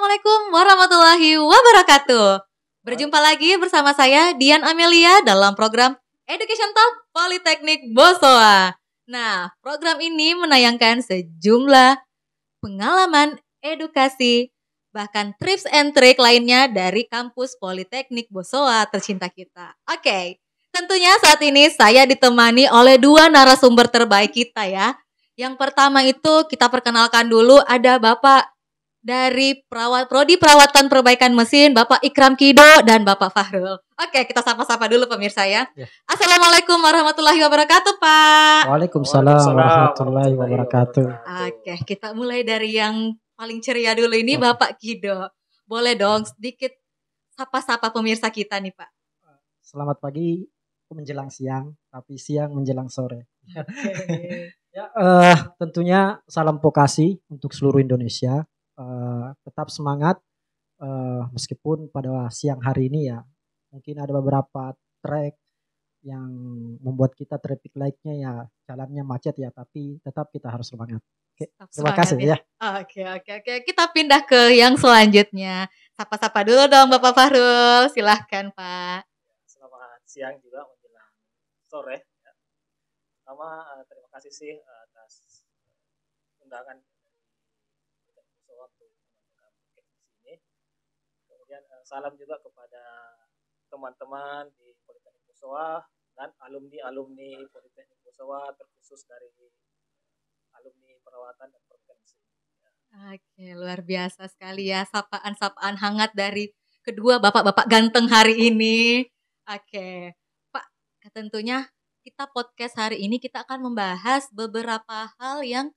Assalamualaikum warahmatullahi wabarakatuh. Berjumpa lagi bersama saya Dian Amelia dalam program Education Talk Politeknik Bosowa. Nah, program ini menayangkan sejumlah pengalaman edukasi, bahkan tips and trik lainnya dari kampus Politeknik Bosowa tercinta kita. Oke, tentunya saat ini saya ditemani oleh dua narasumber terbaik kita ya. Yang pertama itu kita perkenalkan dulu, ada Bapak dari Prodi Perawatan Perbaikan Mesin, Bapak Ikram Kido dan Bapak Fahrul. Oke, kita sapa-sapa dulu pemirsa ya. Assalamualaikum warahmatullahi wabarakatuh, Pak. Waalaikumsalam warahmatullahi wabarakatuh. Oke, kita mulai dari yang paling ceria dulu ini, Bapak Kido. Boleh dong sedikit sapa-sapa pemirsa kita nih, Pak. Selamat pagi menjelang siang, tapi siang menjelang sore. Ya, tentunya salam vokasi untuk seluruh Indonesia. Tetap semangat meskipun pada siang hari ini ya mungkin ada beberapa trek yang membuat kita traffic light-nya ya jalannya macet ya, tapi tetap kita harus semangat. Oke, terima kasih ya. Oke. Kita pindah ke yang selanjutnya. Sapa-sapa dulu dong Bapak Fahrul. Silahkan Pak. Selamat siang juga menjelang sore. Ya. Pertama terima kasih sih atas undangan untuk di sini. Kemudian salam juga kepada teman-teman di Politeknik Bosowa dan alumni Politeknik Bosowa, terkhusus dari alumni perawatan dan perbaikan mesin. Ya. Oke, luar biasa sekali ya sapaan-sapaan hangat dari kedua bapak-bapak ganteng hari ini. Oke, Pak, tentunya kita podcast hari ini kita akan membahas beberapa hal yang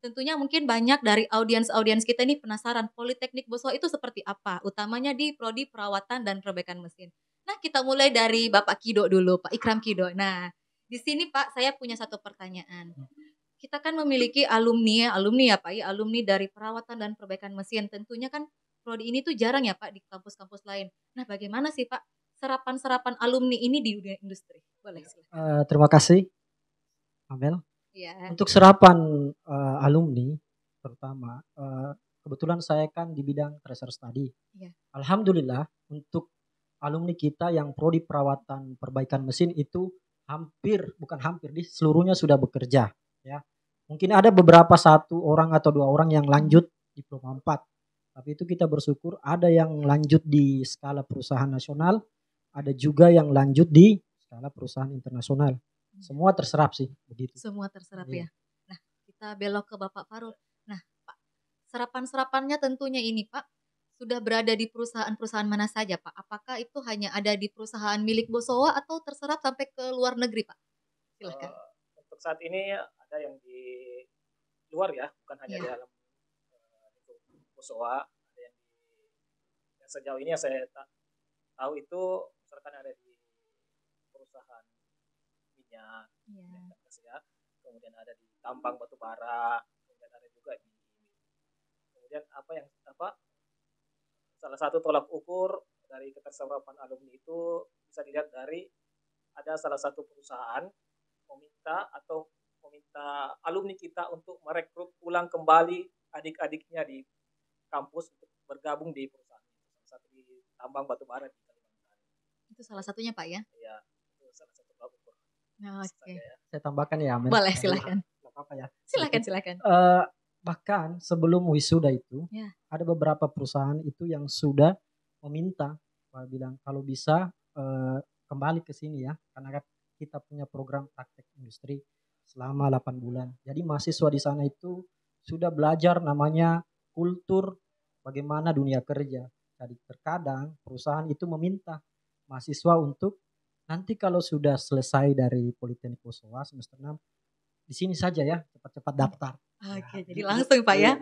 tentunya mungkin banyak dari audiens kita ini penasaran Politeknik Bosowa itu seperti apa, utamanya di Prodi Perawatan dan Perbaikan Mesin. Nah, kita mulai dari Bapak Kido dulu, Pak Ikram Kido. Nah, di sini Pak, saya punya satu pertanyaan. Kita kan memiliki alumni ya Pak, ya, alumni dari Perawatan dan Perbaikan Mesin. Tentunya kan prodi ini tuh jarang ya Pak di kampus-kampus lain. Nah, bagaimana sih Pak serapan alumni ini di dunia industri? Boleh silakan. Terima kasih, Amel. Ya. Untuk serapan alumni, terutama kebetulan saya kan di bidang tracer study. Ya. Alhamdulillah untuk alumni kita yang prodi perawatan perbaikan mesin itu bukan hampir, seluruhnya sudah bekerja. Ya, mungkin ada beberapa satu orang atau dua orang yang lanjut diploma 4. Tapi itu kita bersyukur ada yang lanjut di skala perusahaan nasional, ada juga yang lanjut di skala perusahaan internasional. Semua terserap sih begitu. Semua terserap ya. Nah, kita belok ke Bapak Fahrul. Nah, Pak, serapannya tentunya ini Pak sudah berada di perusahaan-perusahaan mana saja Pak? Apakah itu hanya ada di perusahaan milik Bosowa atau terserap sampai ke luar negeri Pak? Silakan. Untuk saat ini ada yang di luar ya, bukan hanya di dalam Bosowa. Ada yang sejauh ini yang saya tahu itu misalkan ada di perusahaan minyak, ya. Kemudian ada di tambang batu bara, kemudian ada juga di kemudian salah satu tolak ukur dari keterserapan alumni itu bisa dilihat dari ada salah satu perusahaan meminta alumni kita untuk merekrut ulang kembali adik-adiknya di kampus untuk bergabung di perusahaan itu. Salah satu di tambang batu bara di Kalimantan. Itu salah satunya Pak ya? Iya, itu salah satu tolak ukur. Oke. Saya tambahkan ya, Amen. Boleh, silakan. Apa ya? Silakan. Bahkan sebelum wisuda itu ada beberapa perusahaan itu yang sudah meminta, bilang kalau bisa kembali ke sini ya, karena kita punya program praktek industri selama 8 bulan. Jadi mahasiswa di sana itu sudah belajar namanya kultur bagaimana dunia kerja. Jadi terkadang perusahaan itu meminta mahasiswa untuk nanti kalau sudah selesai dari Politeknik Bosowa semester 6 di sini saja ya, cepat-cepat daftar. Oke, jadi langsung Pak ya.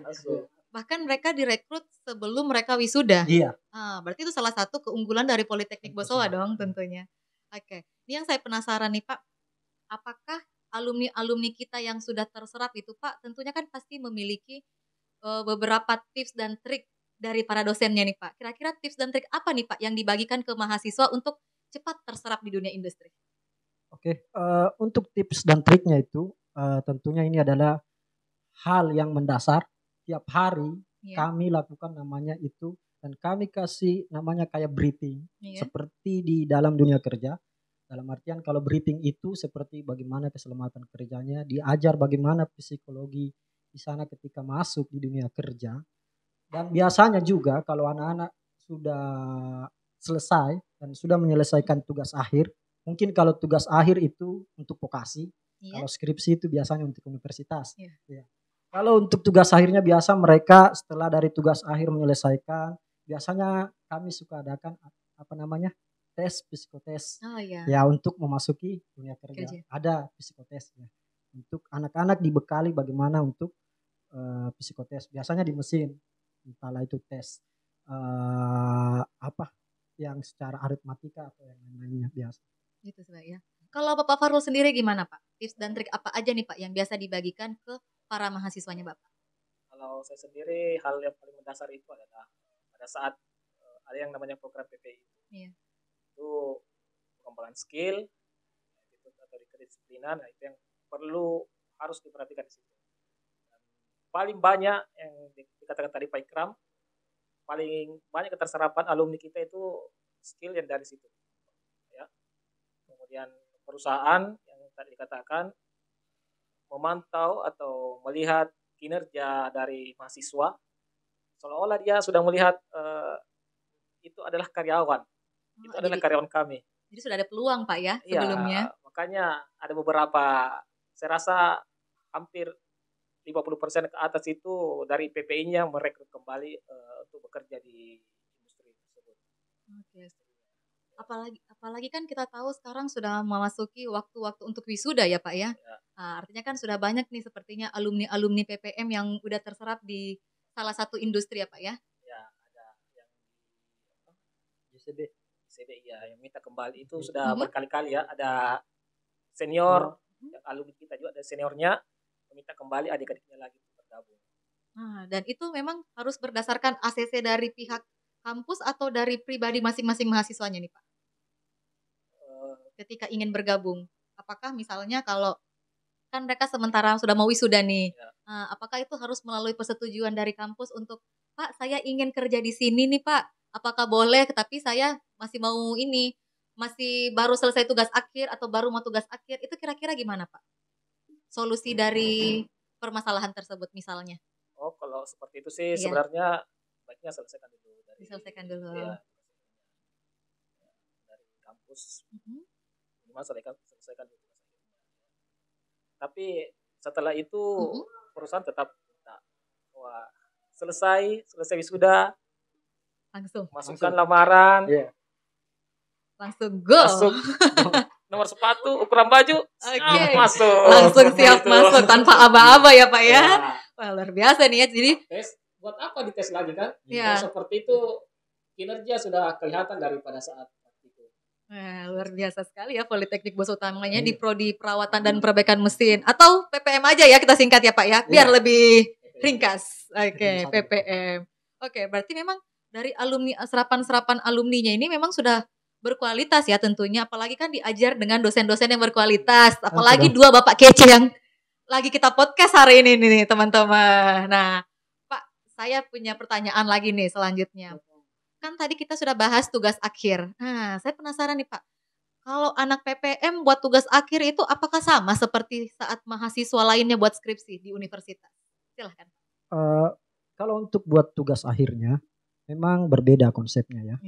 Bahkan mereka direkrut sebelum mereka wisuda. Iya. Berarti itu salah satu keunggulan dari Politeknik Bosowa dong tentunya. Oke, ini yang saya penasaran nih Pak. Apakah alumni kita yang sudah terserap itu Pak, tentunya kan pasti memiliki beberapa tips dan trik dari para dosennya nih Pak. Kira-kira tips dan trik apa nih Pak yang dibagikan ke mahasiswa untuk cepat terserap di dunia industri? Oke, untuk tips dan triknya itu tentunya ini adalah hal yang mendasar. Tiap hari kami lakukan namanya itu, dan kami kasih namanya kayak briefing seperti di dalam dunia kerja. Dalam artian kalau briefing itu seperti bagaimana keselamatan kerjanya, diajar bagaimana psikologi di sana ketika masuk di dunia kerja. Dan biasanya juga kalau anak-anak sudah selesai dan sudah menyelesaikan tugas akhir, mungkin kalau tugas akhir itu untuk vokasi, kalau skripsi itu biasanya untuk universitas. Ya. Kalau untuk tugas akhirnya biasa mereka setelah dari tugas akhir menyelesaikan, biasanya kami suka adakan tes psikotes. Ya, untuk memasuki dunia kerja. Ada psikotes ya. Untuk anak-anak dibekali bagaimana untuk psikotes. Biasanya di mesin, entahlah itu tes yang secara aritmatika atau yang lainnya biasa. Gitu Pak ya. Kalau Bapak Farul sendiri gimana Pak? Tips dan trik apa aja nih Pak yang biasa dibagikan ke para mahasiswanya Bapak? Kalau saya sendiri hal yang paling mendasar itu adalah pada saat ada yang namanya program PPI. Itu pengembangan skill itu, atau kedisiplinan, nah itu yang harus diperhatikan di situ. Dan paling banyak yang dikatakan tadi Pak Ikram, paling banyak keterserapan alumni kita itu skill yang dari situ. Ya. Kemudian perusahaan yang tadi dikatakan memantau atau melihat kinerja dari mahasiswa seolah-olah dia sudah melihat itu adalah karyawan. Itu adalah karyawan kami. Jadi sudah ada peluang Pak ya sebelumnya. Ya, makanya ada beberapa, saya rasa hampir 50% ke atas itu dari PPI-nya merekrut kembali untuk bekerja di industri tersebut. Oke. Apalagi kan kita tahu sekarang sudah memasuki waktu-waktu untuk wisuda ya Pak ya. Nah, artinya kan sudah banyak nih sepertinya alumni PPM yang udah terserap di salah satu industri ya Pak ya. Ya, ada yang di ICB ya, yang minta kembali itu sudah berkali-kali ya. Ada senior, yang alumni kita juga ada seniornya meminta kembali adik-adiknya lagi bergabung. Nah, dan itu memang harus berdasarkan ACC dari pihak kampus atau dari pribadi masing-masing mahasiswanya nih Pak? Ketika ingin bergabung, apakah misalnya kalau kan mereka sementara sudah mau wisuda nih, apakah itu harus melalui persetujuan dari kampus untuk Pak saya ingin kerja di sini nih Pak, apakah boleh? Tapi saya masih mau masih baru selesai tugas akhir atau baru mau tugas akhir, itu kira-kira gimana Pak? Solusi dari permasalahan tersebut misalnya? Oh, kalau seperti itu sih sebenarnya baiknya selesaikan dulu dari kampus. Minimal selesaikan dulu. Tapi setelah itu perusahaan tetap minta selesai wisuda langsung masukkan lamaran. Langsung go. Nomor sepatu, ukuran baju, masuk. Langsung siap masuk tanpa aba-aba ya Pak ya. Wah, luar biasa nih ya. Jadi tes buat apa dites lagi kan? Seperti itu kinerja sudah kelihatan daripada saat itu. Luar biasa sekali ya Politeknik Bos utamanya di prodi perawatan dan perbaikan mesin atau PPM aja ya kita singkat ya Pak ya biar lebih ringkas. PPM. Berarti memang dari alumni serapan alumninya ini memang sudah berkualitas ya tentunya, apalagi kan diajar dengan dosen-dosen yang berkualitas, apalagi dua bapak kece yang lagi kita podcast hari ini nih teman-teman. Nah Pak, saya punya pertanyaan lagi nih selanjutnya. Kan tadi kita sudah bahas tugas akhir. Nah saya penasaran nih Pak, kalau anak PPM buat tugas akhir itu apakah sama seperti saat mahasiswa lainnya buat skripsi di universitas? Silahkan. Kalau untuk buat tugas akhirnya memang berbeda konsepnya ya.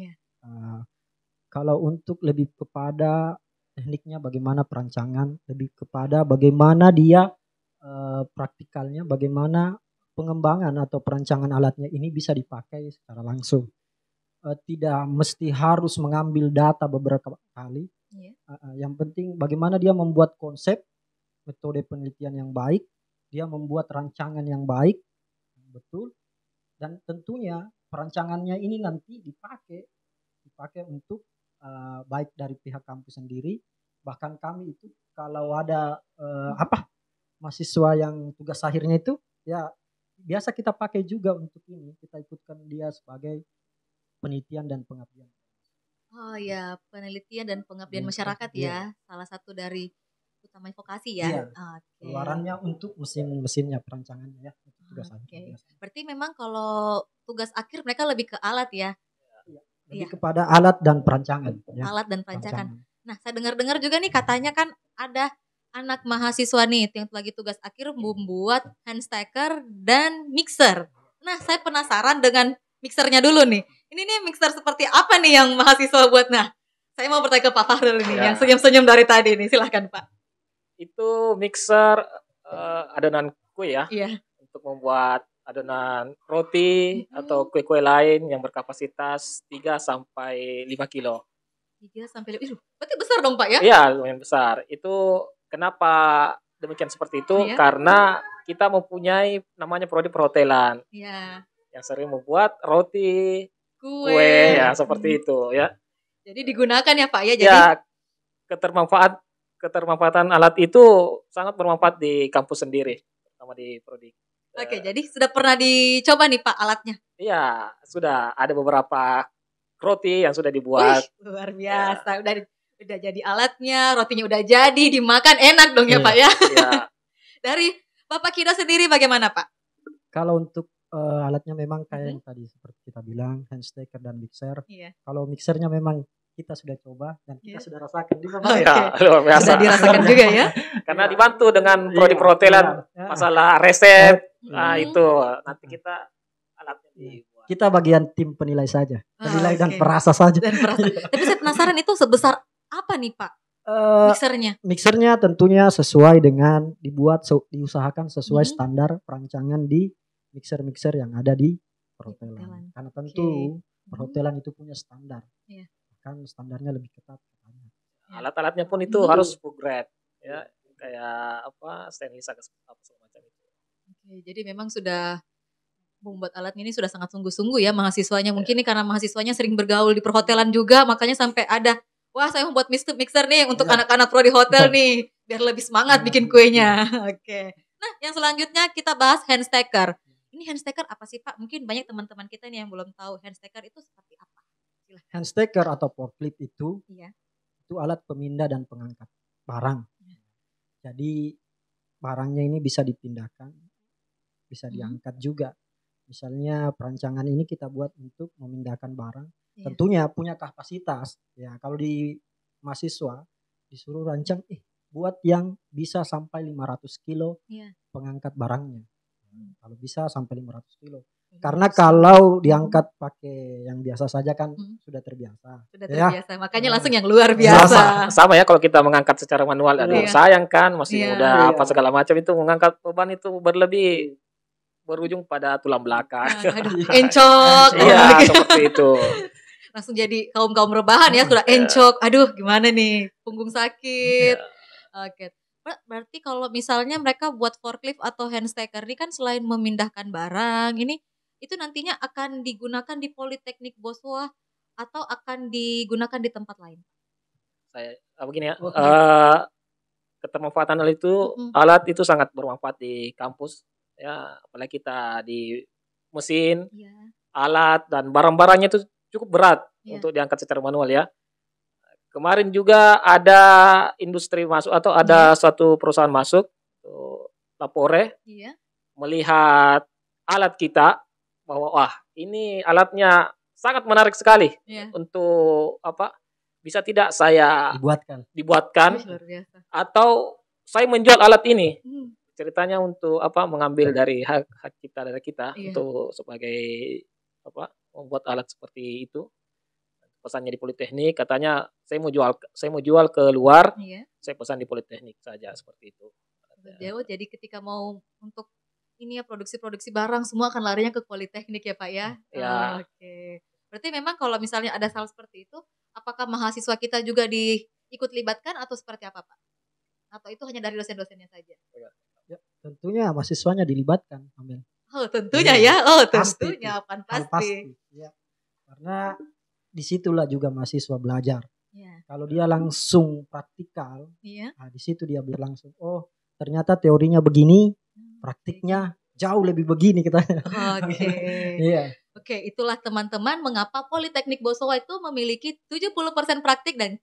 Kalau untuk lebih kepada tekniknya bagaimana perancangan, lebih kepada bagaimana dia praktikalnya, bagaimana pengembangan atau perancangan alatnya ini bisa dipakai secara langsung. Tidak mesti harus mengambil data beberapa kali. Yang penting bagaimana dia membuat konsep, metode penelitian yang baik, dia membuat rancangan yang baik, betul, dan tentunya perancangannya ini nanti dipakai untuk baik dari pihak kampus sendiri, bahkan kami itu kalau ada mahasiswa yang tugas akhirnya itu ya biasa kita pakai juga untuk ini, kita ikutkan dia sebagai penelitian dan pengabdian. Oh ya, penelitian dan pengabdian masyarakat ya, salah satu dari utama vokasi ya. Keluarannya untuk mesin-mesinnya, perancangannya ya. Oke. Berarti memang kalau tugas akhir mereka lebih ke alat ya? Lebih kepada alat dan perancangan. Ya. Alat dan perancangan. Nah, saya dengar-dengar juga nih katanya kan ada anak mahasiswa nih yang lagi tugas akhir membuat hand stacker dan mixer. Nah, saya penasaran dengan mixernya dulu nih. Ini nih mixer seperti apa nih yang mahasiswa buat? Nah, saya mau bertanya ke Pak Fahrul ini yang senyum-senyum dari tadi nih. Silahkan Pak. Itu mixer adonan kue ya. Iya. Untuk membuat adonan roti atau kue-kue lain yang berkapasitas 3 sampai 5 kilo. 3 sampai 5. Berarti besar dong Pak ya? Iya, lumayan besar. Itu kenapa demikian seperti itu? Karena kita mempunyai namanya prodi perhotelan. Iya. Yang sering membuat roti, kue ya seperti itu ya. Jadi digunakan ya Pak ya. Jadi ketermanfaatan alat itu sangat bermanfaat di kampus sendiri, terutama di prodi. Oke, jadi sudah pernah dicoba nih Pak alatnya? Iya, sudah ada beberapa roti yang sudah dibuat. Wih, luar biasa. Ya. Udah jadi alatnya, rotinya udah jadi, dimakan enak dong ya Pak ya. Iya. Dari Bapak Kida sendiri bagaimana Pak? Kalau untuk alatnya memang kayak yang tadi seperti kita bilang, hand stacker dan mixer. Iya. Kalau mixernya memang kita sudah coba dan kita sudah rasakan di Bapak. Luar biasa. Sudah dirasakan juga ya. Karena dibantu dengan prodi perhotelan masalah resep. Nah, itu nanti kita alatnya dibuat. Kita bagian tim penilai saja. Penilai dan perasa saja. Tapi saya penasaran itu sebesar apa nih Pak? Mixernya? Mixernya tentunya sesuai dengan diusahakan sesuai standar perancangan di mixer-mixer yang ada di perhotelan. Karena tentu perhotelan itu punya standar. Iya. Kan standarnya lebih ketat. Alat-alatnya pun itu harus food grade ya, kayak apa stainless apa semacam itu. Oke, jadi memang sudah membuat alatnya ini sudah sangat sungguh-sungguh ya mahasiswanya. Mungkin ini karena mahasiswanya sering bergaul di perhotelan juga, makanya sampai ada, wah saya membuat mixer nih untuk anak-anak prodi hotel nih, biar lebih semangat bikin kuenya. Oke. Nah, yang selanjutnya kita bahas hand stacker. Ini hand stacker apa sih Pak? Mungkin banyak teman-teman kita nih yang belum tahu hand stacker itu seperti apa. Silahkan. Hand stacker atau forklift itu alat pemindah dan pengangkat barang. Jadi barangnya ini bisa dipindahkan, bisa diangkat juga. Misalnya perancangan ini kita buat untuk memindahkan barang. Tentunya punya kapasitas. Ya, kalau di mahasiswa disuruh rancang, buat yang bisa sampai 500 kilo pengangkat barangnya. Kalau bisa sampai 500 kilo. Karena kalau diangkat pakai yang biasa saja kan sudah terbiasa. Sudah terbiasa, makanya langsung yang luar biasa. Sama ya kalau kita mengangkat secara manual, aduh sayang kan masih muda apa segala macam itu mengangkat beban itu berlebih berujung pada tulang belakang. Encok. Iya, seperti itu. Langsung jadi kaum rebahan ya, sudah encok. Aduh, gimana nih? Punggung sakit. Oke. Berarti kalau misalnya mereka buat forklift atau hand stacker ini kan selain memindahkan barang, ini itu nantinya akan digunakan di Politeknik Boswa atau akan digunakan di tempat lain? Saya begini ya. Ketermanfaatan alat itu sangat bermanfaat di kampus. Ya, apalagi kita di mesin, alat dan barang-barangnya itu cukup berat untuk diangkat secara manual ya. Kemarin juga ada industri masuk atau ada suatu perusahaan masuk, Lapore, melihat alat kita bahwa wah ini alatnya sangat menarik sekali untuk apa? Bisa tidak saya dibuatkan atau saya menjual alat ini. Ceritanya untuk apa mengambil dari hak cipta dari kita untuk sebagai apa membuat alat seperti itu. Pesannya di Politeknik katanya saya mau jual ke luar, saya pesan di Politeknik saja seperti itu. Jauh, jadi ketika mau untuk ini ya produksi barang semua akan larinya ke Politeknik ya Pak ya. Oke. Berarti memang kalau misalnya ada hal seperti itu, apakah mahasiswa kita juga ikut libatkan atau seperti apa Pak? Atau itu hanya dari dosen-dosennya saja? Ya, tentunya mahasiswanya dilibatkan, Amel. Oh tentunya ya, tentunya pasti. Ya. Karena disitulah juga mahasiswa belajar. Kalau dia langsung praktikal, nah di situ dia langsung, oh ternyata teorinya begini, praktiknya jauh lebih begini kita. Oke, itulah teman-teman mengapa Politeknik Boswa itu memiliki 70% praktik dan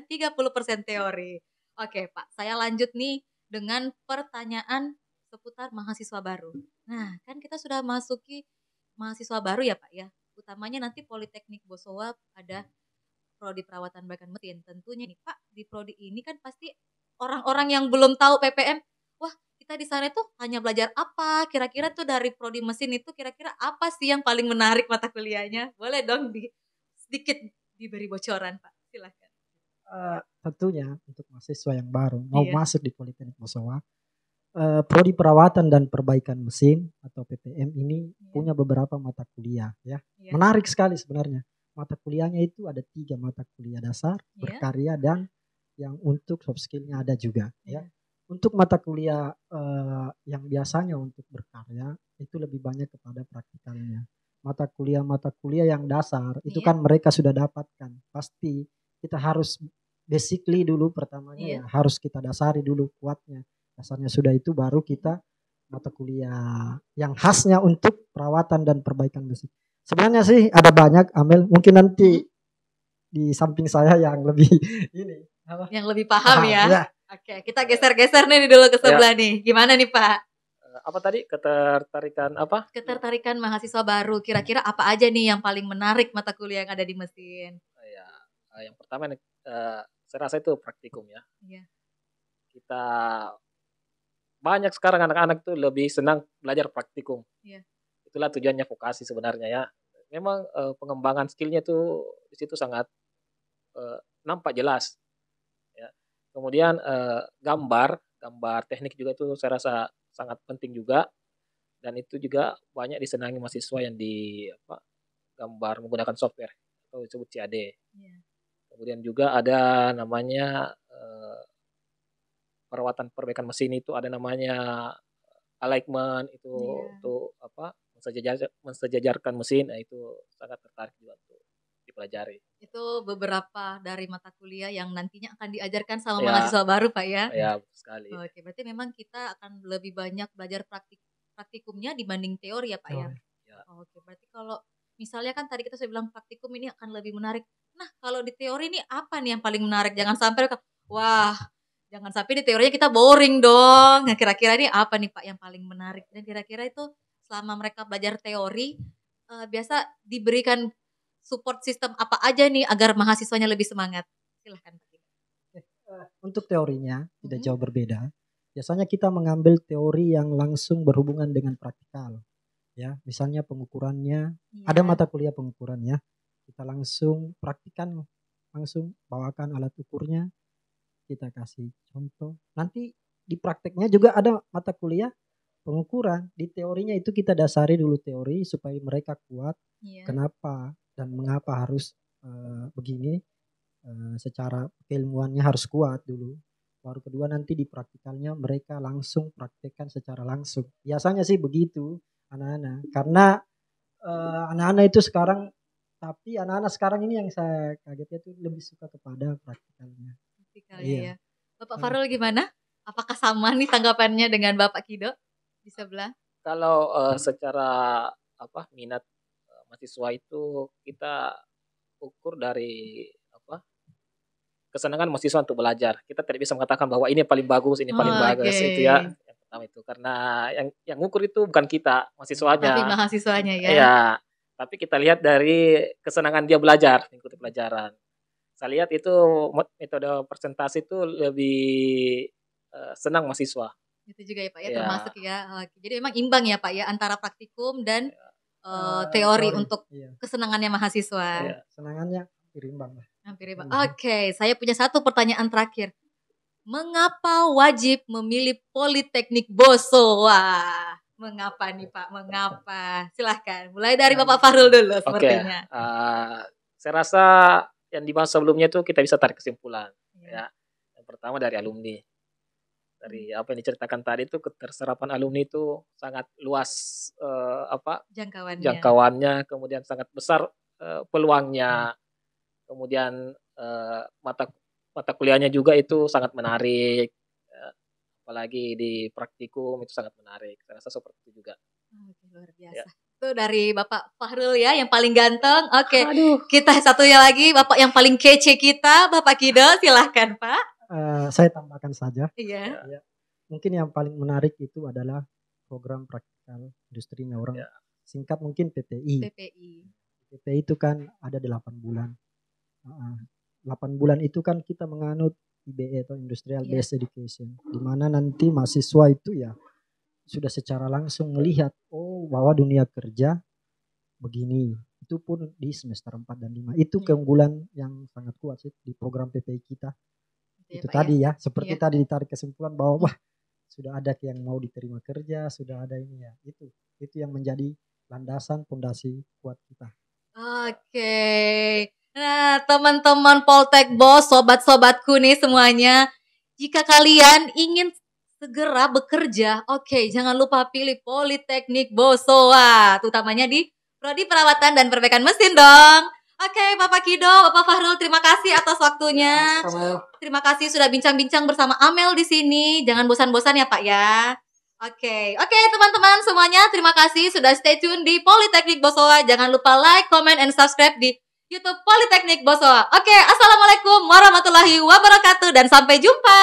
30% teori. Oke Pak, saya lanjut nih dengan pertanyaan seputar mahasiswa baru. Nah, kan kita sudah masuki mahasiswa baru ya Pak ya. Utamanya nanti Politeknik Bosowa ada prodi perawatan perbaikan mesin. Tentunya nih Pak, di prodi ini kan pasti orang-orang yang belum tahu PPM, wah kita di sana tuh hanya belajar apa? Kira-kira tuh dari prodi mesin itu kira-kira apa sih yang paling menarik mata kuliahnya? Boleh dong sedikit diberi bocoran Pak, silakan. Tentunya untuk mahasiswa yang baru mau masuk di Politeknik Bosowa, prodi perawatan dan perbaikan mesin atau PPM ini punya beberapa mata kuliah ya. Menarik sekali sebenarnya. Mata kuliahnya itu ada 3 mata kuliah dasar, berkarya, dan yang untuk soft skill-nya ada juga ya. Untuk mata kuliah yang biasanya untuk berkarya itu lebih banyak kepada praktikalnya. Mata kuliah yang dasar itu kan mereka sudah dapatkan. Pasti kita harus basically dulu pertamanya ya harus kita dasari dulu kuatnya. Dasarnya sudah itu baru kita mata kuliah yang khasnya untuk perawatan dan perbaikan mesin. Sebenarnya sih ada banyak Amel, mungkin nanti di samping saya yang lebih ini apa? Yang lebih paham ya. Oke, kita geser-geser nih dulu ke sebelah nih. Gimana nih Pak? Apa tadi ketertarikan apa? Ketertarikan mahasiswa baru. Kira-kira apa aja nih yang paling menarik mata kuliah yang ada di mesin? Yang pertama saya rasa itu praktikum ya. Kita banyak sekarang anak-anak tuh lebih senang belajar praktikum. Itulah tujuannya vokasi sebenarnya ya. Memang pengembangan skillnya tuh di situ sangat nampak jelas. Ya. Kemudian gambar teknik juga itu saya rasa sangat penting juga, dan itu juga banyak disenangi mahasiswa yang di gambar menggunakan software atau disebut CAD. Kemudian juga ada namanya perawatan perbaikan mesin itu ada namanya alignment itu untuk mensejajarkan mesin. Nah, itu sangat tertarik juga untuk dipelajari. Itu beberapa dari mata kuliah yang nantinya akan diajarkan sama mahasiswa baru Pak ya? Ya, betul sekali. Oke, berarti memang kita akan lebih banyak belajar praktikumnya dibanding teori ya Pak ya? Oke, berarti kalau misalnya kan tadi kita sudah bilang praktikum ini akan lebih menarik. Nah, kalau di teori ini apa nih yang paling menarik? Jangan sampai di teorinya kita boring dong. Nah, kira-kira ini apa nih Pak yang paling menarik? Dan kira-kira itu selama mereka belajar teori, biasa diberikan support sistem apa aja nih agar mahasiswanya lebih semangat? Silahkan Pak. Untuk teorinya tidak jauh berbeda. Biasanya kita mengambil teori yang langsung berhubungan dengan praktikal. Ya, misalnya pengukurannya, ada mata kuliah pengukurannya. Kita langsung praktikan, langsung bawakan alat ukurnya, kita kasih contoh. Nanti di prakteknya juga ada mata kuliah pengukuran. Di teorinya itu kita dasari dulu teori supaya mereka kuat. Kenapa dan mengapa harus begini. Secara keilmuannya harus kuat dulu. Baru kedua nanti di praktikalnya mereka langsung praktekkan secara langsung. Biasanya sih begitu anak-anak. Karena anak-anak itu sekarang, tapi anak-anak sekarang ini yang saya kagetnya itu lebih suka kepada praktikalnya. Ya. Bapak Farul gimana? Apakah sama nih tanggapannya dengan Bapak Kido di sebelah? Kalau secara minat mahasiswa itu kita ukur dari kesenangan mahasiswa untuk belajar. Kita tidak bisa mengatakan bahwa ini paling bagus, ini paling bagus itu ya. Yang pertama itu karena yang ukur itu bukan kita, mahasiswanya. Tapi mahasiswanya ya. Iya. Tapi kita lihat dari kesenangan dia belajar, mengikuti pelajaran. Saya lihat itu metode presentasi itu lebih senang mahasiswa. Itu juga ya Pak ya, termasuk ya. Jadi memang imbang ya Pak ya antara praktikum dan teori untuk kesenangannya mahasiswa. Senangannya imbang lah. Oke, saya punya satu pertanyaan terakhir. Mengapa wajib memilih Politeknik Bosowa? Mengapa nih Pak? Mengapa? Silahkan. Mulai dari Bapak Farul dulu sepertinya. Saya rasa yang dibahas sebelumnya itu kita bisa tarik kesimpulan. Ya. Yang pertama dari alumni. Dari apa yang diceritakan tadi itu keterserapan alumni itu sangat luas jangkauannya, kemudian sangat besar peluangnya. Kemudian mata kuliahnya juga itu sangat menarik, apalagi di praktikum itu sangat menarik. Saya rasa seperti itu juga. Luar biasa. Itu dari Bapak Fahrul ya, yang paling ganteng. Kita satunya lagi, Bapak yang paling kece kita, Bapak Kido, silahkan Pak. Saya tambahkan saja. Iya. mungkin yang paling menarik itu adalah program praktikal industri orang singkat mungkin PPI. PPI itu kan ada 8 bulan. 8 bulan itu kan kita menganut IBE atau Industrial Based Education, di mana nanti mahasiswa itu ya sudah secara langsung melihat bahwa dunia kerja begini. Itu pun di semester 4 dan 5. Itu keunggulan yang sangat kuat sih di program PPI kita. Itu tadi ya, seperti tadi ditarik kesimpulan bahwa sudah ada yang mau diterima kerja, sudah ada ini ya. Itu yang menjadi landasan fondasi kuat kita. Oke. Nah, teman-teman Poltek Bos, sobat-sobatku nih semuanya, jika kalian ingin segera bekerja, jangan lupa pilih Politeknik Bosowa, utamanya di Prodi Perawatan dan Perbaikan Mesin dong. Bapak Kido, Bapak Fahrul, terima kasih atas waktunya. Terima kasih sudah bincang-bincang bersama Amel di sini. Jangan bosan-bosan ya Pak ya. Oke, teman-teman semuanya, terima kasih sudah stay tune di Politeknik Bosowa. Jangan lupa like, comment, and subscribe di YouTube Politeknik Bosowa. Assalamualaikum warahmatullahi wabarakatuh dan sampai jumpa.